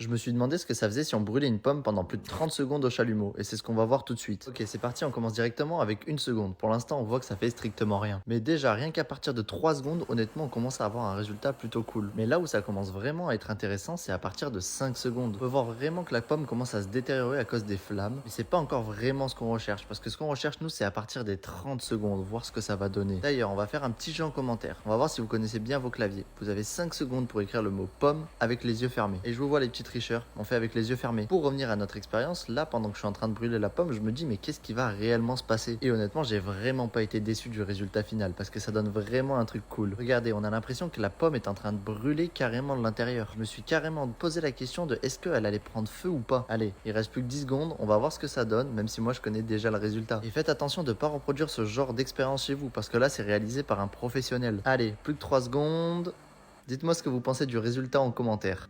Je me suis demandé ce que ça faisait si on brûlait une pomme pendant plus de 30 secondes au chalumeau, et c'est ce qu'on va voir tout de suite. Ok, c'est parti, on commence directement avec une seconde. Pour l'instant, on voit que ça fait strictement rien. Mais déjà, rien qu'à partir de 3 secondes, honnêtement, on commence à avoir un résultat plutôt cool. Mais là où ça commence vraiment à être intéressant, c'est à partir de 5 secondes. On peut voir vraiment que la pomme commence à se détériorer à cause des flammes, mais c'est pas encore vraiment ce qu'on recherche, parce que ce qu'on recherche, nous, c'est à partir des 30 secondes, voir ce que ça va donner. D'ailleurs, on va faire un petit jeu en commentaire. On va voir si vous connaissez bien vos claviers. Vous avez 5 secondes pour écrire le mot pomme avec les yeux fermés. Et je vous vois les petits tricheurs, on fait avec les yeux fermés. Pour revenir à notre expérience, là, pendant que je suis en train de brûler la pomme, je me dis mais qu'est-ce qui va réellement se passer? Et honnêtement, j'ai vraiment pas été déçu du résultat final, parce que ça donne vraiment un truc cool. Regardez, on a l'impression que la pomme est en train de brûler carrément de l'intérieur. Je me suis carrément posé la question de est-ce qu'elle allait prendre feu ou pas. Allez, il reste plus que 10 secondes, on va voir ce que ça donne, même si moi je connais déjà le résultat. Et faites attention de pas reproduire ce genre d'expérience chez vous, parce que là c'est réalisé par un professionnel. Allez, plus que 3 secondes. Dites-moi ce que vous pensez du résultat en commentaire.